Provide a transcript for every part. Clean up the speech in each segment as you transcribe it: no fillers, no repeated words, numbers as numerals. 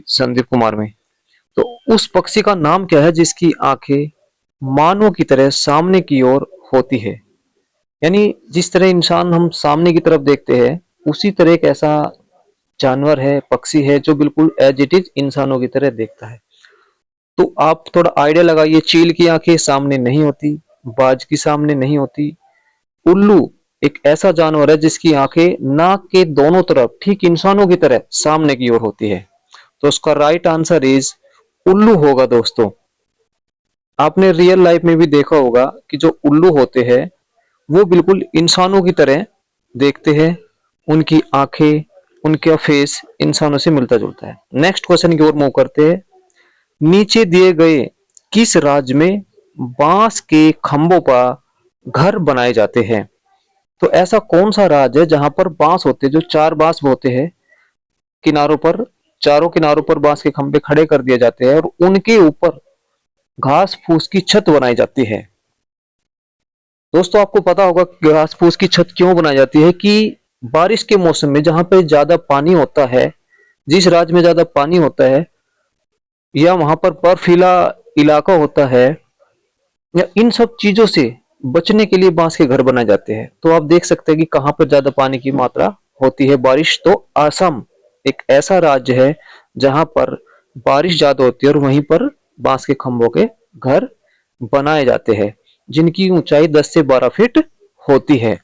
संदीप कुमार में। तो उस पक्षी का नाम क्या है जिसकी आंखें मानव की तरह सामने की ओर होती है? यानी जिस तरह इंसान हम सामने की तरफ देखते हैं, उसी तरह एक ऐसा जानवर है, पक्षी है जो बिल्कुल एज इट इज इंसानों की तरह देखता है। तो आप थोड़ा आइडिया लगाइए, चील की आंखें सामने नहीं होती, बाज की सामने नहीं होती। उल्लू एक ऐसा जानवर है जिसकी आंखें नाक के दोनों तरफ ठीक इंसानों की तरह सामने की ओर होती है। तो उसका राइट आंसर इज उल्लू होगा दोस्तों। आपने रियल लाइफ में भी देखा होगा कि जो उल्लू होते हैं वो बिल्कुल इंसानों की तरह देखते हैं, उनकी आंखें, उनका फेस इंसानों से मिलता जुलता है। नेक्स्ट क्वेश्चन की ओर मूव करते हैं। नीचे दिए गए किस राज्य में बांस के खंभों पर घर बनाए जाते हैं? तो ऐसा कौन सा राज्य है जहां पर बांस होते हैं, जो चार बांस होते हैं किनारों पर, चारों किनारों पर बांस के खंभे खड़े कर दिए जाते हैं और उनके ऊपर घास फूस की छत बनाई जाती है। दोस्तों आपको पता होगा घास फूस की छत क्यों बनाई जाती है? कि बारिश के मौसम में जहां पे ज्यादा पानी होता है, जिस राज्य में ज्यादा पानी होता है या वहां पर बर्फीला इलाका होता है, या इन सब चीजों से बचने के लिए बांस के घर बनाए जाते हैं। तो आप देख सकते हैं कि कहां पर ज्यादा पानी की मात्रा होती है, बारिश। तो असम एक ऐसा राज्य है जहां पर बारिश ज्यादा होती है और वहीं पर बांस के खंभों के घर बनाए जाते हैं, जिनकी ऊंचाई 10 से 12 फीट होती है।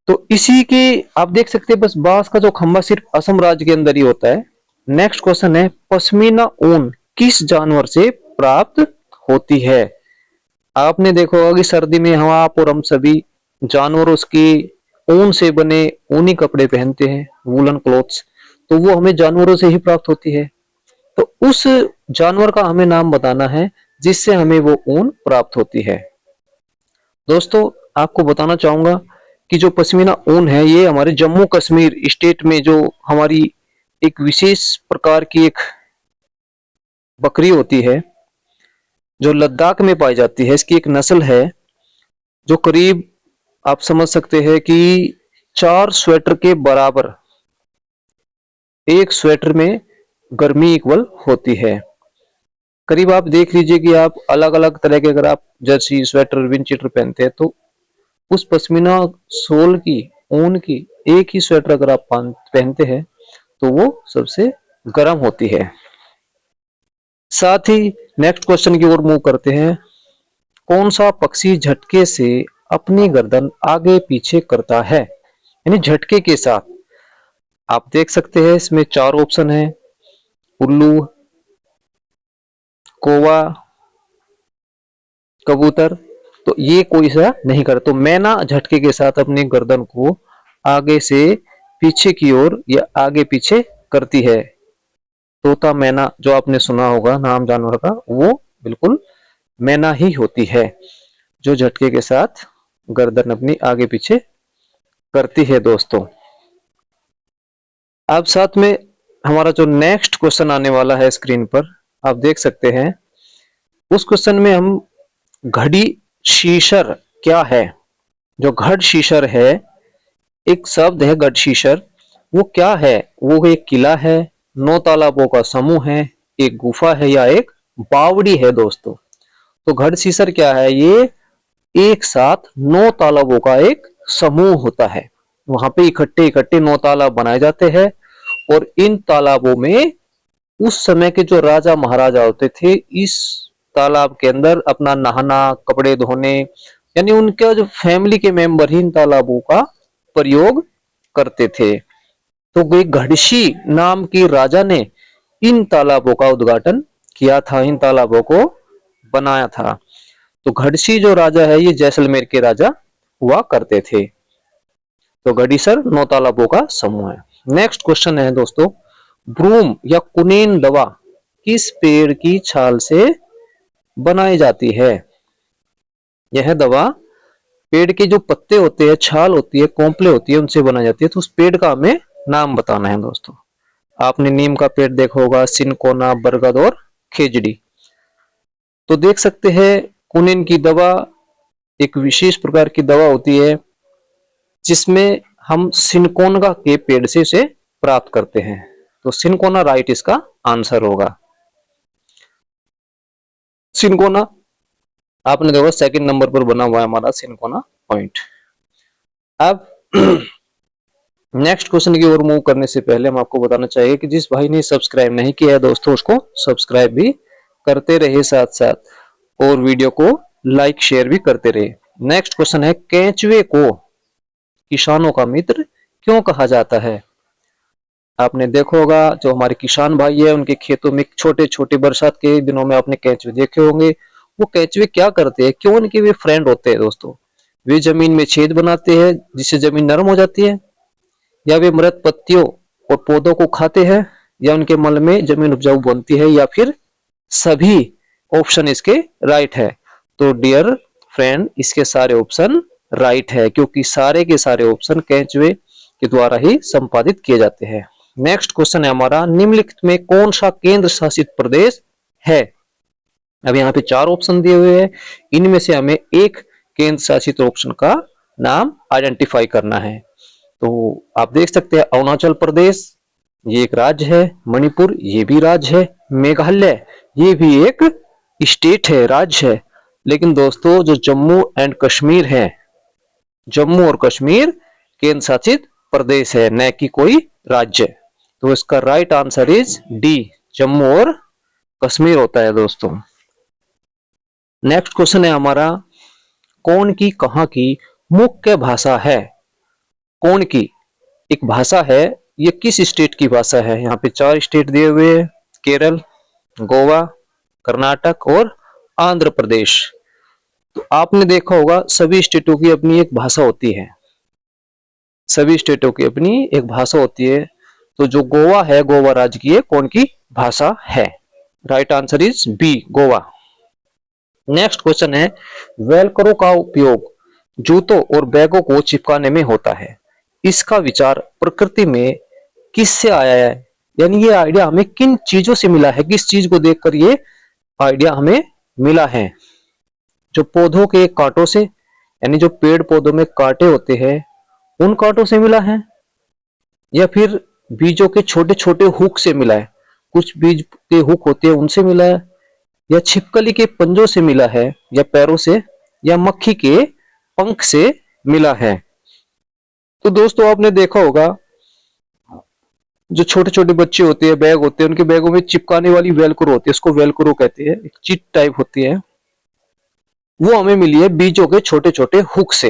तो इसी के आप देख सकते हैं, बस बांस का जो खंभा सिर्फ असम राज्य के अंदर ही होता है। नेक्स्ट क्वेश्चन है, पश्मीना ऊन किस जानवर से प्राप्त होती है? आपने देखा होगा कि सर्दी में हम, आप और हम सभी जानवरों की ऊन से बने ऊनी कपड़े पहनते हैं, वूलन क्लॉथ्स। तो वो हमें जानवरों से ही प्राप्त होती है। तो उस जानवर का हमें नाम बताना है जिससे हमें वो ऊन प्राप्त होती है। दोस्तों आपको बताना चाहूंगा कि जो पश्मीना ऊन है ये हमारे जम्मू कश्मीर स्टेट में जो हमारी एक विशेष प्रकार की एक बकरी होती है, जो लद्दाख में पाई जाती है, इसकी एक नस्ल है जो करीब आप समझ सकते हैं कि 4 स्वेटर के बराबर, एक स्वेटर में गर्मी इक्वल होती है। करीब आप देख लीजिए कि आप अलग अलग तरह के, अगर आप जर्सी स्वेटर विंड चीटर पहनते हैं तो उस पश्मीना सोल की, ऊन की एक ही स्वेटर अगर आप पहनते हैं तो वो सबसे गर्म होती है। साथ ही नेक्स्ट क्वेश्चन की ओर मूव करते हैं। कौन सा पक्षी झटके से अपनी गर्दन आगे पीछे करता है? यानी झटके के साथ। आप देख सकते हैं इसमें 4 ऑप्शन है, उल्लू, कौवा, कबूतर। तो ये कोई सा नहीं कर। तो मैना झटके के साथ अपनी गर्दन को आगे से पीछे की ओर या आगे पीछे करती है। तोता मैना जो आपने सुना होगा नाम जानवर का, वो बिल्कुल मैना ही होती है जो झटके के साथ गर्दन अपनी आगे पीछे करती है। दोस्तों अब साथ में हमारा जो नेक्स्ट क्वेश्चन आने वाला है स्क्रीन पर, आप देख सकते हैं। उस क्वेश्चन में हम घड़ी शीशर क्या है? जो घड़ शीशर है, एक शब्द है घड़ शीशर, वो क्या है? वो एक किला है, 9 तालाबों का समूह है, एक गुफा है या एक बावड़ी है दोस्तों। तो घड़ शीशर क्या है? ये एक साथ 9 तालाबों का एक समूह होता है। वहां पे इकट्ठे इकट्ठे 9 तालाब बनाए जाते हैं और इन तालाबों में उस समय के जो राजा महाराजा होते थे, इस तालाब के अंदर अपना नहाना, कपड़े धोने, यानी उनका जो फैमिली के मेंबर ही इन तालाबों का प्रयोग करते थे। तो एक घड़शी नाम की राजा ने इन तालाबों का उद्घाटन किया था, इन तालाबों को बनाया था। तो घड़सी जो राजा है ये जैसलमेर के राजा हुआ करते थे। तो घड़ीसर 9 तालाबों का समूह है। नेक्स्ट क्वेश्चन है दोस्तों, ब्रूम या कुनीन दवा किस पेड़ की छाल से बनाई जाती है? यह दवा पेड़ के जो पत्ते होते हैं, छाल होती है, कोंपले होती है, उनसे बनाई जाती है। तो उस पेड़ का हमें नाम बताना है दोस्तों। आपने नीम का पेड़ देखा होगा, सिनकोना, बरगद और खेजड़ी। तो देख सकते हैं कुनीन की दवा एक विशेष प्रकार की दवा होती है जिसमें हम सिनकोना के पेड़ से इसे प्राप्त करते हैं। तो सिनकोना राइट इसका आंसर होगा। सिनकोना आपने देखो सेकंड नंबर पर बना हुआ है हमारा सिनकोना पॉइंट। अब नेक्स्ट क्वेश्चन की ओर मूव करने से पहले हम आपको बताना चाहिए कि जिस भाई ने सब्सक्राइब नहीं किया है दोस्तों, उसको सब्सक्राइब भी करते रहे साथ साथ, और वीडियो को लाइक शेयर भी करते रहे। नेक्स्ट क्वेश्चन है, केंचुए को किसानों का मित्र क्यों कहा जाता है? आपने देखा होगा जो हमारे किसान भाई है उनके खेतों में छोटे छोटे बरसात के दिनों में आपने केंचुए देखे होंगे। वो केंचुए क्या करते हैं, क्यों उनके वे फ्रेंड होते हैं दोस्तों? वे जमीन में छेद बनाते हैं जिससे जमीन नरम हो जाती है, या वे मृत पत्तियों और पौधों को खाते हैं, या उनके मल में जमीन उपजाऊ बनती है, या फिर सभी ऑप्शन इसके राइट है। तो डियर फ्रेंड, इसके सारे ऑप्शन राइट है, क्योंकि सारे के सारे ऑप्शन केंचुए के द्वारा ही संपादित किए जाते हैं। नेक्स्ट क्वेश्चन है हमारा, निम्नलिखित में कौन सा केंद्र शासित प्रदेश है? अब यहाँ पे 4 ऑप्शन दिए हुए हैं, इनमें से हमें एक केंद्र शासित ऑप्शन का नाम आइडेंटिफाई करना है। तो आप देख सकते हैं अरुणाचल प्रदेश ये एक राज्य है, मणिपुर ये भी राज्य है, मेघालय ये भी एक स्टेट है, राज्य है। लेकिन दोस्तों जो जम्मू एंड कश्मीर है, जम्मू और कश्मीर केंद्र शासित प्रदेश है, न कि कोई राज्य। तो इसका right answer is D, Jammu और कश्मीर होता है दोस्तों। नेक्स्ट क्वेश्चन है हमारा, कौन की कहां की मुख्य भाषा है? कौन की एक भाषा है, ये किस स्टेट की भाषा है? यहाँ पे 4 स्टेट दिए हुए हैं, केरल, गोवा, कर्नाटक और आंध्र प्रदेश। तो आपने देखा होगा सभी स्टेटों की अपनी एक भाषा होती है, सभी स्टेटों की अपनी एक भाषा होती है। तो जो गोवा है, गोवा राज्य की कौन की भाषा है? Right answer is B, Goa. Next question है, वेलक्रो का उपयोग जूतों और बैगों को चिपकाने में होता है, इसका विचार प्रकृति में किससे आया है? यानी ये आइडिया हमें किन चीजों से मिला है, किस चीज को देखकर ये आइडिया हमें मिला है? जो पौधों के कांटों से, यानी जो पेड़ पौधों में कांटे होते हैं उन कांटों से मिला है, या फिर बीजों के छोटे छोटे हुक से मिला है? कुछ बीज के हुक होते हैं उनसे मिला है, या छिपकली के पंजों से मिला है, या पैरों से, या मक्खी के पंख से मिला है? तो दोस्तों आपने देखा होगा जो छोटे छोटे बच्चे होते हैं, बैग होते हैं, उनके बैगों में चिपकाने वाली वेलक्रो होती है, उसको वेलक्रो कहते हैं, एक चिट टाइप होती है, वो हमें मिली है बीजों के छोटे छोटे हुक से।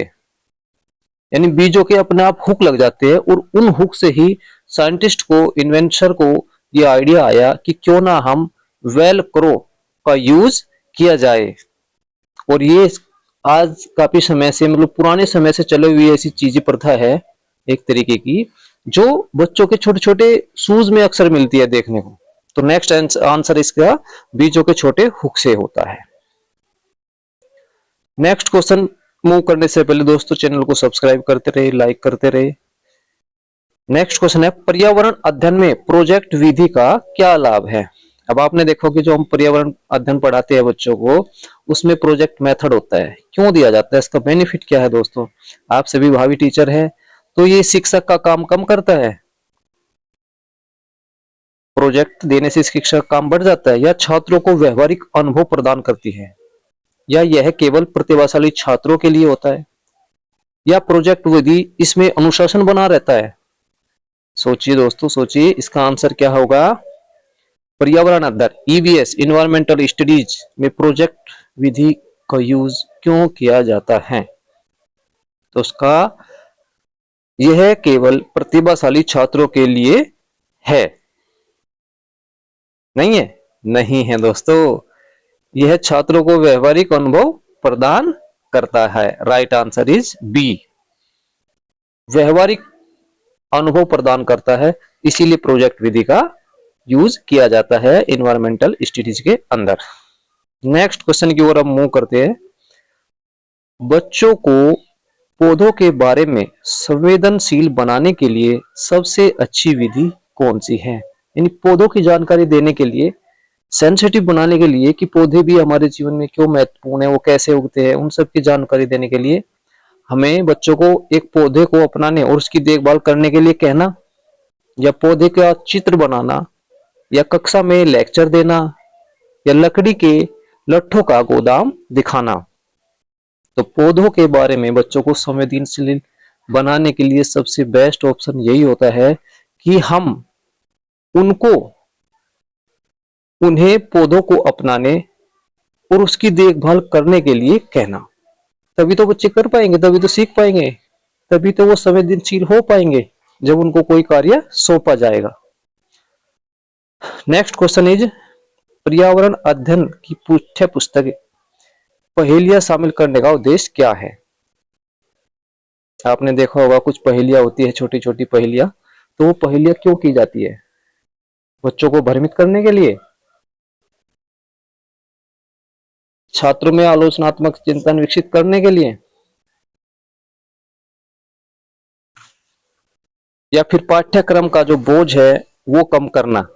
यानी बीजों के अपने आप हुक लग जाते हैं, और उन हुक से ही साइंटिस्ट को, इन्वेंटर को ये आइडिया आया कि क्यों ना हम वेलक्रो का यूज किया जाए। और ये आज काफी समय से, मतलब पुराने समय से चले हुई ऐसी चीजें, प्रथा है एक तरीके की, जो बच्चों के छोटे छोटे शूज में अक्सर मिलती है देखने को। तो नेक्स्ट आंसर इसका बीजों के छोटे हुक से होता है। नेक्स्ट क्वेश्चन मूव करने से पहले दोस्तों चैनल को सब्सक्राइब करते रहे, लाइक करते रहे। नेक्स्ट क्वेश्चन है, पर्यावरण अध्ययन में प्रोजेक्ट विधि का क्या लाभ है? अब आपने देखो कि जो हम पर्यावरण अध्ययन पढ़ाते हैं बच्चों को, उसमें प्रोजेक्ट मेथड होता है, क्यों दिया जाता है, इसका बेनिफिट क्या है? दोस्तों आप सभी भावी टीचर हैं, तो ये शिक्षक का काम कम करता है, प्रोजेक्ट देने से शिक्षक का काम बढ़ जाता है, या छात्रों को व्यवहारिक अनुभव प्रदान करती है, या यह केवल प्रतिभाशाली छात्रों के लिए होता है, या प्रोजेक्ट विधि इसमें अनुशासन बना रहता है? सोचिए दोस्तों, सोचिए, इसका आंसर क्या होगा? पर्यावरण अध्ययन ईवीएस इन्वायरमेंटल स्टडीज में प्रोजेक्ट विधि का यूज क्यों किया जाता है? तो उसका यह केवल प्रतिभाशाली छात्रों के लिए है, नहीं है? नहीं है दोस्तों, यह छात्रों को व्यवहारिक अनुभव प्रदान करता है। राइट आंसर इज बी, व्यवहारिक अनुभव प्रदान करता है, इसीलिए प्रोजेक्ट विधि का यूज किया जाता है इन्वायरमेंटल स्टडीज के अंदर। नेक्स्ट क्वेश्चन की ओर हम मूव करते हैं, बच्चों को पौधों के बारे में संवेदनशील बनाने के लिए सबसे अच्छी विधि कौन सी है? यानी पौधों की जानकारी देने के लिए, सेंसिटिव बनाने के लिए कि पौधे भी हमारे जीवन में क्यों महत्वपूर्ण है, वो कैसे उगते हैं, उन सब की जानकारी देने के लिए हमें बच्चों को एक पौधे को अपनाने और उसकी देखभाल करने के लिए कहना, या पौधे का चित्र बनाना, या कक्षा में लेक्चर देना, या लकड़ी के लट्ठों का गोदाम दिखाना। तो पौधों के बारे में बच्चों को संवेदनशील बनाने के लिए सबसे बेस्ट ऑप्शन यही होता है कि हम उनको उन्हें पौधों को अपनाने और उसकी देखभाल करने के लिए कहना। तभी तो बच्चे कर पाएंगे, तभी तो सीख पाएंगे, तभी तो वो संवेदनशील हो पाएंगे जब उनको कोई कार्य सौंपा जाएगा। नेक्स्ट क्वेश्चन इज, पर्यावरण अध्ययन की पाठ्य पुस्तक पहेलियां शामिल करने का उद्देश्य क्या है? आपने देखा होगा कुछ पहेलियां होती है, छोटी छोटी पहेलियां। तो वो पहेलियां क्यों की जाती है? बच्चों को भ्रमित करने के लिए, छात्रों में आलोचनात्मक चिंतन विकसित करने के लिए, या फिर पाठ्यक्रम का जो बोझ है वो कम करना,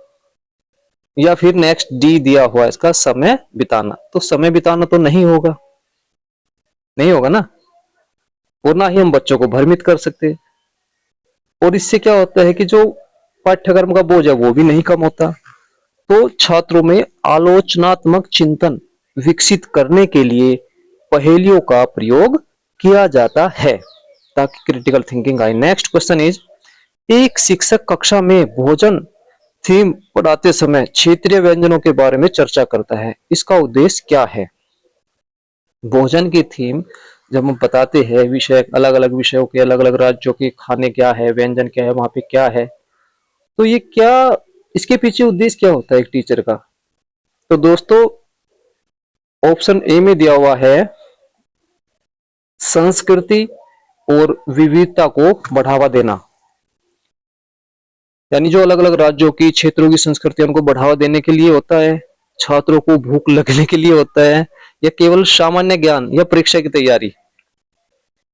या फिर नेक्स्ट डी दिया हुआ इसका समय बिताना। तो समय बिताना तो नहीं होगा, नहीं होगा ना, और ना ही हम बच्चों को भ्रमित कर सकते। और इससे क्या होता है कि जो पाठ्यक्रम का बोझ है वो भी नहीं कम होता। तो छात्रों में आलोचनात्मक चिंतन विकसित करने के लिए पहेलियों का प्रयोग किया जाता है ताकि क्रिटिकल थिंकिंग आए। नेक्स्ट क्वेश्चन इज, एक शिक्षक कक्षा में भोजन थीम पढ़ाते समय क्षेत्रीय व्यंजनों के बारे में चर्चा करता है, इसका उद्देश्य क्या है? भोजन की थीम जब हम बताते हैं, विषय अलग अलग विषयों के, अलग अलग राज्यों के खाने क्या है, व्यंजन क्या है, वहां पे क्या है, तो ये क्या, इसके पीछे उद्देश्य क्या होता है एक टीचर का? तो दोस्तों ऑप्शन ए में दिया हुआ है संस्कृति और विविधता को बढ़ावा देना, यानी जो अलग अलग राज्यों की, क्षेत्रों की संस्कृति उनको बढ़ावा देने के लिए होता है, छात्रों को भूख लगने के लिए होता है, या केवल सामान्य ज्ञान या परीक्षा की तैयारी?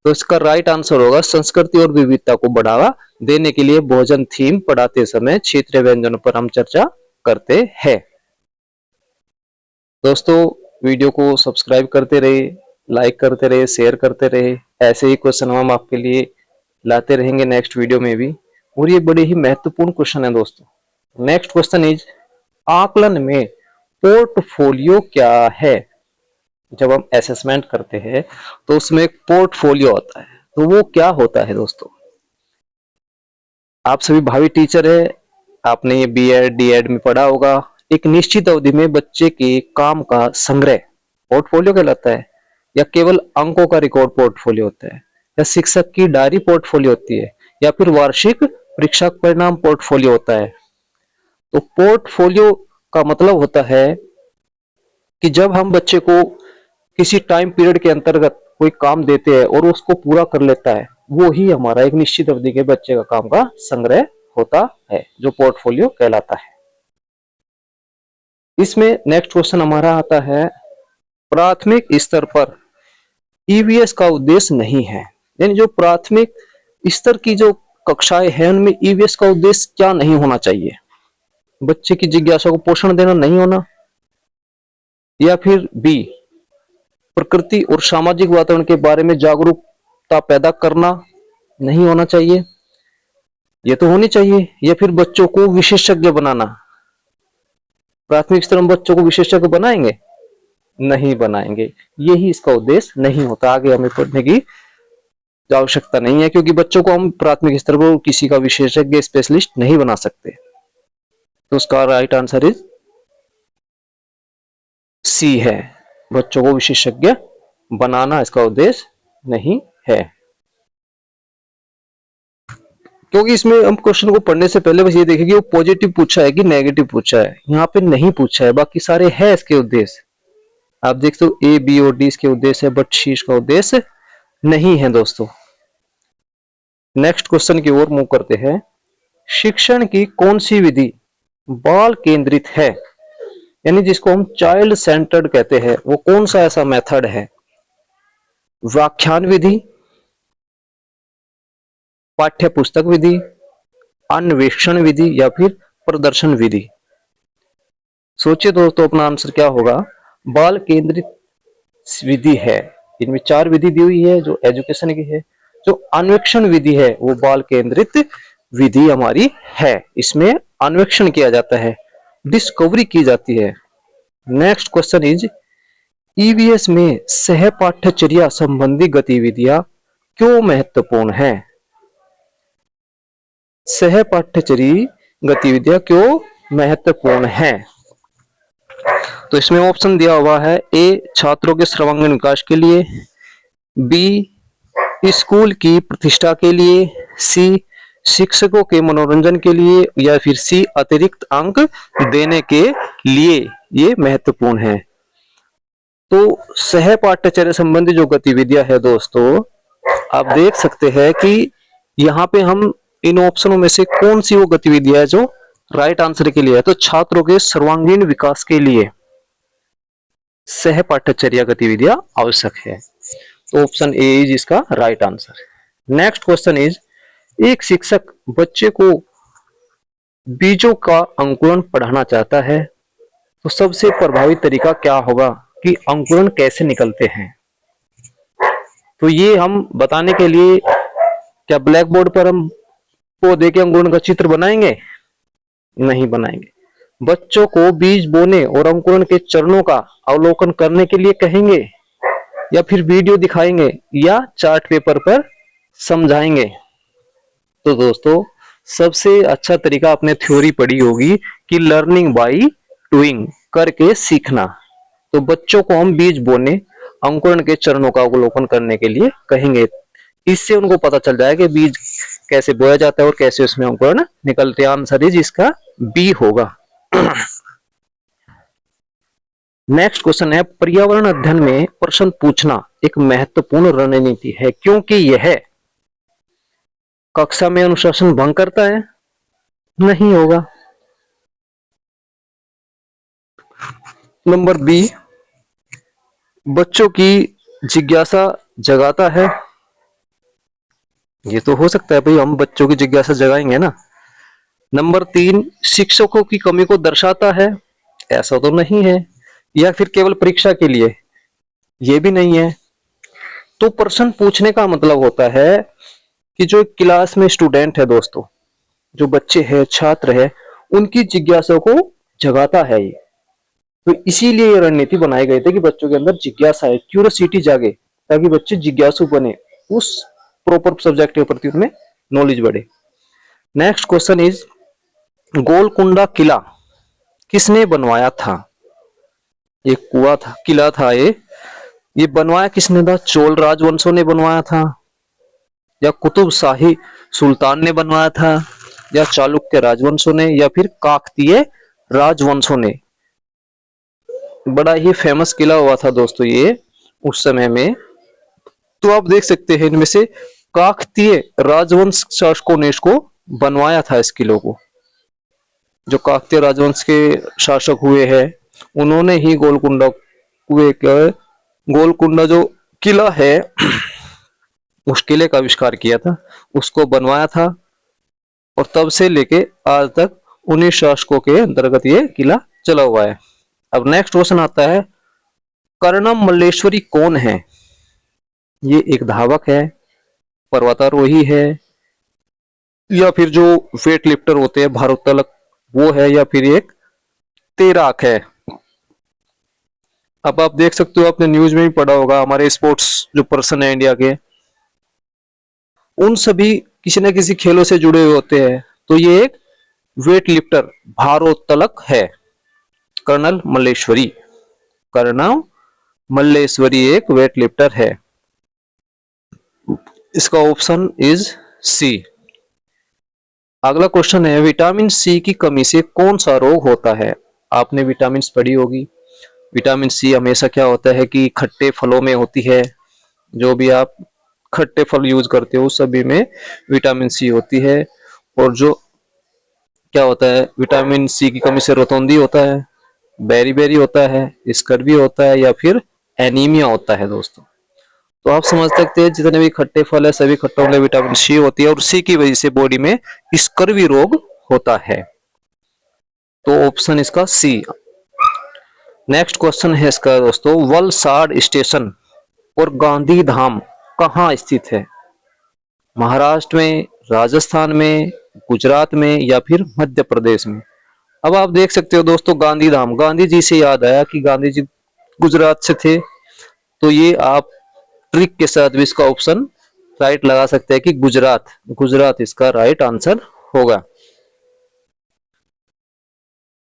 तो इसका राइट आंसर होगा संस्कृति और विविधता को बढ़ावा देने के लिए भोजन थीम पढ़ाते समय क्षेत्रीय व्यंजनों पर हम चर्चा करते हैं। दोस्तों वीडियो को सब्सक्राइब करते रहे, लाइक करते रहे, शेयर करते रहे। ऐसे ही क्वेश्चन हम आपके लिए लाते रहेंगे नेक्स्ट वीडियो में भी, और ये बड़े ही महत्वपूर्ण क्वेश्चन है दोस्तों। नेक्स्ट क्वेश्चन इज, आकलन में पोर्टफोलियो क्या है? जब हम असेसमेंट करते हैं तो उसमें एक पोर्टफोलियो होता है, तो वो क्या होता है दोस्तों? आप सभी भावी टीचर है, आपने ये बीएड डीएड में पढ़ा होगा। एक निश्चित अवधि में बच्चे के काम का संग्रह पोर्टफोलियो कहलाता है, या केवल अंकों का रिकॉर्ड पोर्टफोलियो होता है, या शिक्षक की डायरी पोर्टफोलियो होती है, या फिर वार्षिक परीक्षा परिणाम पोर्टफोलियो होता है? तो पोर्टफोलियो का मतलब होता है कि जब हम बच्चे को किसी टाइम पीरियड के अंतर्गत कोई काम देते हैं और उसको पूरा कर लेता है, वो ही हमारा एक निश्चित अवधि के बच्चे का काम का संग्रह होता है, जो पोर्टफोलियो कहलाता है। इसमें नेक्स्ट क्वेश्चन हमारा आता है, प्राथमिक स्तर पर ईवीएस का उद्देश्य नहीं है, यानी जो प्राथमिक स्तर की जो कक्षाएं हैं उनमें ईवीएस का उद्देश्य क्या नहीं होना चाहिए? बच्चे की जिज्ञासा को पोषण देना नहीं होना, या फिर बी प्रकृति और सामाजिक वातावरण के बारे में जागरूकता पैदा करना नहीं होना चाहिए, ये तो होनी चाहिए, या फिर बच्चों को विशेषज्ञ बनाना? प्राथमिक स्तर में बच्चों को विशेषज्ञ बनाएंगे? नहीं बनाएंगे, यही इसका उद्देश्य नहीं होता। आगे हमें पढ़ने की आवश्यकता नहीं है, क्योंकि बच्चों को हम प्राथमिक स्तर पर किसी का विशेषज्ञ स्पेशलिस्ट नहीं बना सकते। तो उसका राइट आंसर इज सी है, बच्चों को विशेषज्ञ बनाना इसका उद्देश्य नहीं है। क्योंकि इसमें हम क्वेश्चन को पढ़ने से पहले बस ये देखें कि वो पॉजिटिव पूछा है कि नेगेटिव पूछा है। यहाँ पे नहीं पूछा है, बाकी सारे है इसके उद्देश्य। आप देख सकते हो ए बी और डी इसके उद्देश्य है, बट सी इसका उद्देश्य नहीं है दोस्तों। नेक्स्ट क्वेश्चन की ओर मूव करते हैं। शिक्षण की कौन सी विधि बाल केंद्रित है, यानी जिसको हम चाइल्ड सेंटर्ड कहते हैं, वो कौन सा ऐसा मेथड है? व्याख्यान विधि, पाठ्य पुस्तक विधि, अन्वेषण विधि, या फिर प्रदर्शन विधि? सोचिए दोस्तों अपना आंसर क्या होगा। बाल केंद्रित विधि है, इनमें 4 विधि दी हुई है जो एजुकेशन की है। जो अन्वेषण विधि है वो बाल केंद्रित विधि हमारी है, इसमें अन्वेषण किया जाता है, डिस्कवरी की जाती है। नेक्स्ट क्वेश्चन इज ईवीएस में सह पाठ्यचर्या संबंधी गतिविधियां क्यों महत्वपूर्ण है? सह पाठ्यचर्या गतिविधियां क्यों महत्वपूर्ण है? तो इसमें ऑप्शन दिया हुआ है, ए छात्रों के सर्वांगीण विकास के लिए, बी स्कूल की प्रतिष्ठा के लिए, सी शिक्षकों के मनोरंजन के लिए, या फिर सी अतिरिक्त अंक देने के लिए ये महत्वपूर्ण है। तो सह पाठ्यचर्या संबंधी जो गतिविधियां है दोस्तों, आप देख सकते हैं कि यहाँ पे हम इन ऑप्शनों में से कौन सी वो गतिविधियां है जो राइट आंसर के लिए है। तो छात्रों के सर्वांगीण विकास के लिए सह पाठ्यचर्या गतिविधियां आवश्यक है। तो ऑप्शन ए इज इसका right answer. Next question is एक शिक्षक बच्चे को बीजों का अंकुरण पढ़ाना चाहता है, तो सबसे प्रभावी तरीका क्या होगा कि अंकुरण कैसे निकलते हैं? तो ये हम बताने के लिए क्या ब्लैक बोर्ड पर हम पौधे के अंकुरण का चित्र बनाएंगे? नहीं बनाएंगे। बच्चों को बीज बोने और अंकुरण के चरणों का अवलोकन करने के लिए कहेंगे, या फिर वीडियो दिखाएंगे, या चार्ट पेपर पर समझाएंगे? तो दोस्तों सबसे अच्छा तरीका आपने थ्योरी पढ़ी होगी कि लर्निंग बाय डूइंग, करके सीखना। तो बच्चों को हम बीज बोने, अंकुरण के चरणों का अवलोकन करने के लिए कहेंगे। इससे उनको पता चल जाएगा कि बीज कैसे बोया जाता है और कैसे उसमें अंकुरण निकलते हैं। आंसर इज इसका बी होगा। नेक्स्ट क्वेश्चन है पर्यावरण अध्ययन में प्रश्न पूछना एक महत्वपूर्ण रणनीति है, क्योंकि यह कक्षा में अनुशासन भंग करता है? नहीं होगा। नंबर बी बच्चों की जिज्ञासा जगाता है? ये तो हो सकता है भाई, हम बच्चों की जिज्ञासा जगाएंगे ना। नंबर 3 शिक्षकों की कमी को दर्शाता है? ऐसा तो नहीं है। या फिर केवल परीक्षा के लिए? ये भी नहीं है। तो प्रश्न पूछने का मतलब होता है कि जो क्लास में स्टूडेंट है दोस्तों, जो बच्चे हैं, छात्र है, उनकी जिज्ञासा को जगाता है ये। तो इसीलिए ये रणनीति बनाई गई थी कि बच्चों के अंदर जिज्ञासा है, क्यूरियोसिटी जागे, ताकि बच्चे जिज्ञासु बने, उस प्रॉपर सब्जेक्ट के प्रति उनमें नॉलेज बढ़े। नेक्स्ट क्वेश्चन इज गोलकुंडा किला किसने बनवाया था? ये कुआ था, किला था, ये बनवाया किसने था? चोल राजवंशों ने बनवाया था, या कुतुब शाही सुल्तान ने बनवाया था, या चालुक्य राजवंशों ने, या फिर काकतीय राजवंशों ने? बड़ा ही फेमस किला हुआ था दोस्तों ये उस समय में। तो आप देख सकते हैं इनमें से काकतीय राजवंश शासकों ने इसको बनवाया था, इस किले को। जो काकतीय राजवंश के शासक हुए हैं उन्होंने ही गोलकुंडा कुएं का, गोलकुंडा जो किला है उस किले का आविष्कार किया था, उसको बनवाया था, और तब से लेके आज तक 19 शासकों के अंतर्गत ये किला चला हुआ है। अब नेक्स्ट क्वेश्चन आता है कर्णम मल्लेश्वरी कौन है? ये एक धावक है, पर्वतारोही है, या फिर जो वेट लिफ्टर होते हैं भारोत्तोलक वो है, या फिर एक तैराक है? अब आप देख सकते हो, आपने न्यूज में भी पढ़ा होगा, हमारे स्पोर्ट्स जो पर्सन है इंडिया के, उन सभी किसी न किसी खेलों से जुड़े हुए होते हैं। तो ये एक वेट लिफ्टर भारोत्तोलक है, कर्नल मल्लेश्वरी। कर्नल मल्लेश्वरी एक वेट लिफ्टर है। इसका ऑप्शन इज सी। अगला क्वेश्चन है विटामिन सी की कमी से कौन सा रोग होता है? आपने विटामिन पढ़ी होगी। विटामिन सी हमेशा क्या होता है कि खट्टे फलों में होती है। जो भी आप खट्टे फल यूज करते हो सभी में विटामिन सी होती है। और जो क्या होता है, विटामिन सी की कमी से रोतौंदी होता है, बेरी होता है, स्कर्वी होता है, या फिर एनीमिया होता है दोस्तों। तो आप समझ सकते हैं जितने भी खट्टे फल है सभी खट्टों में विटामिन सी होती है, और सी की वजह से बॉडी में स्कर्वी रोग होता है। तो ऑप्शन इसका सी। नेक्स्ट क्वेश्चन है इसका दोस्तों वलसाड स्टेशन और गांधी धाम कहाँ स्थित है? महाराष्ट्र में, राजस्थान में, गुजरात में या फिर मध्य प्रदेश में। अब आप देख सकते हो दोस्तों गांधीधाम, गांधी जी से याद आया कि गांधी जी गुजरात से थे, तो ये आप ट्रिक के साथ भी इसका ऑप्शन राइट लगा सकते हैं कि गुजरात, गुजरात इसका राइट आंसर होगा।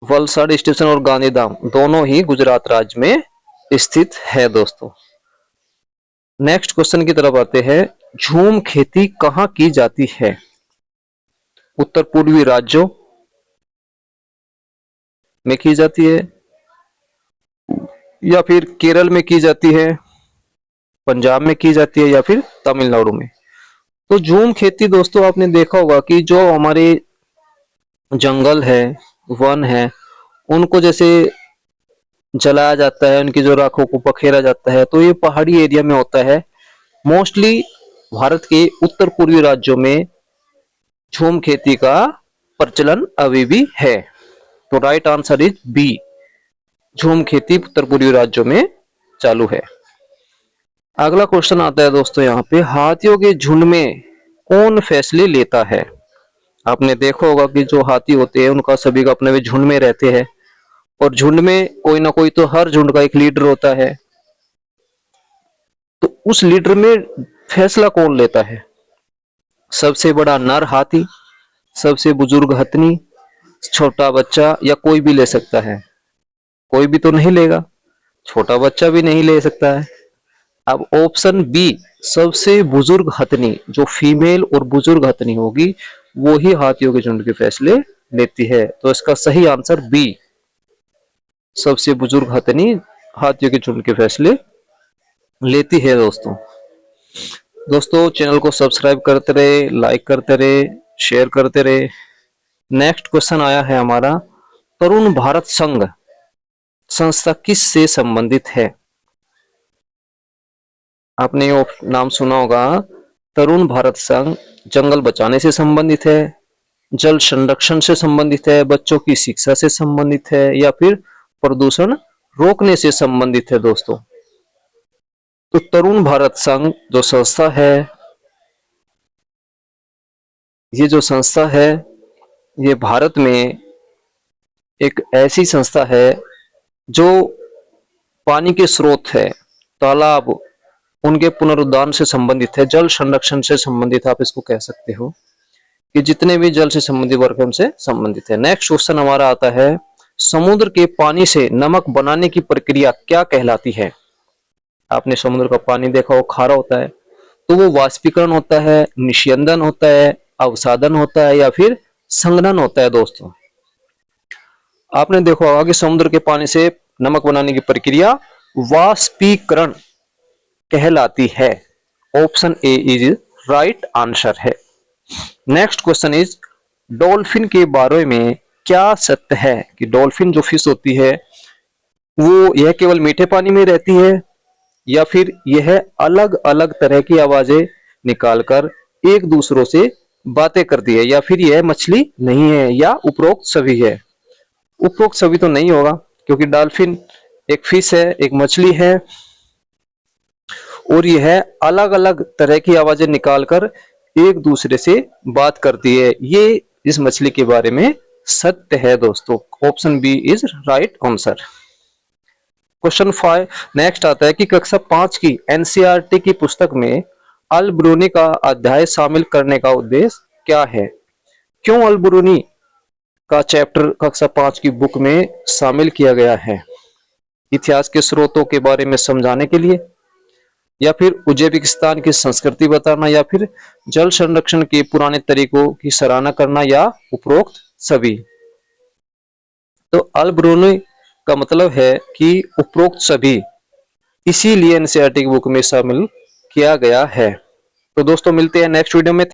वलसाड स्टेशन और गांधीधाम दोनों ही गुजरात राज्य में स्थित है दोस्तों। नेक्स्ट क्वेश्चन की तरफ आते हैं, झूम खेती कहाँ की जाती है? उत्तर पूर्वी राज्यों में की जाती है, या फिर केरल में की जाती है, पंजाब में की जाती है, या फिर तमिलनाडु में। तो झूम खेती दोस्तों आपने देखा होगा कि जो हमारे जंगल है, वन है, उनको जैसे जलाया जाता है, उनकी जो राखों को पखेरा जाता है, तो ये पहाड़ी एरिया में होता है। मोस्टली भारत के उत्तर पूर्वी राज्यों में झूम खेती का प्रचलन अभी भी है। तो राइट आंसर इज बी, झूम खेती उत्तर पूर्वी राज्यों में चालू है। अगला क्वेश्चन आता है दोस्तों यहाँ पे, हाथियों के झुंड में कौन फैसले लेता है? आपने देखा होगा कि जो हाथी होते हैं उनका सभी का अपने झुंड में रहते हैं, और झुंड में कोई ना कोई, तो हर झुंड का एक लीडर होता है। तो उस लीडर में फैसला कौन लेता है? सबसे बड़ा नर हाथी, सबसे बुजुर्ग हथनी, छोटा बच्चा, या कोई भी ले सकता है? कोई भी तो नहीं लेगा, छोटा बच्चा भी नहीं ले सकता है। अब ऑप्शन बी, सबसे बुजुर्ग हथनी, जो फीमेल और बुजुर्ग हथनी होगी वो ही हाथियों के झुंड के फैसले लेती है। तो इसका सही आंसर बी, सबसे बुजुर्ग हथनी हाथियों के झुंड के फैसले लेती है दोस्तों। दोस्तों चैनल को सब्सक्राइब करते रहे, लाइक करते रहे, शेयर करते रहे। नेक्स्ट क्वेश्चन आया है हमारा, तरुण भारत संघ संस्था किस से संबंधित है? आपने ये नाम सुना होगा, तरुण भारत संघ जंगल बचाने से संबंधित है, जल संरक्षण से संबंधित है, बच्चों की शिक्षा से संबंधित है, या फिर प्रदूषण रोकने से संबंधित है दोस्तों। तो तरुण भारत संघ जो संस्था है, ये जो संस्था है ये भारत में एक ऐसी संस्था है जो पानी के स्रोत है, तालाब, उनके पुनरुद्धार से संबंधित है, जल संरक्षण से संबंधित आप इसको कह सकते हो कि जितने भी जल से संबंधित वर्ग हमसे संबंधित है। नेक्स्ट क्वेश्चन हमारा आता है, समुद्र के पानी से नमक बनाने की प्रक्रिया क्या कहलाती है? आपने समुद्र का पानी देखा हो, खारा होता है, तो वो वाष्पीकरण होता है, निस्यंदन होता है, अवसादन होता है, या फिर संघनन होता है दोस्तों। आपने देखा होगा कि समुद्र के पानी से नमक बनाने की प्रक्रिया वाष्पीकरण कहलाती है। Option A is right answer है। नेक्स्ट क्वेश्चन इज, डॉल्फिन के बारे में क्या सत्य है कि डॉल्फिन जो फिश होती है वो यह केवल मीठे पानी में रहती है, या फिर यह अलग अलग तरह की आवाजें निकालकर एक दूसरों से बातें करती है, या फिर यह मछली नहीं है, या उपरोक्त सभी है? उपरोक्त सभी तो नहीं होगा, क्योंकि डॉल्फिन एक फिश है, एक मछली है, और यह अलग अलग तरह की आवाजें निकालकर एक दूसरे से बात करती है। ये इस मछली के बारे में सत्य है दोस्तों। Option B is right answer. Question 5 next आता है कि कक्षा 5 की एनसीईआरटी की पुस्तक में अल-बिरूनी का अध्याय शामिल करने का उद्देश्य क्या है? क्यों अल-बिरूनी का चैप्टर कक्षा 5 की बुक में शामिल किया गया है? इतिहास के स्रोतों के बारे में समझाने के लिए, या फिर उज्बेकिस्तान की संस्कृति बताना, या फिर जल संरक्षण के पुराने तरीकों की सराहना करना, या उपरोक्त सभी? तो अल-बिरूनी का मतलब है कि उपरोक्त सभी, इसीलिए एनसीईआरटी की बुक में शामिल किया गया है। तो दोस्तों मिलते हैं नेक्स्ट वीडियो में।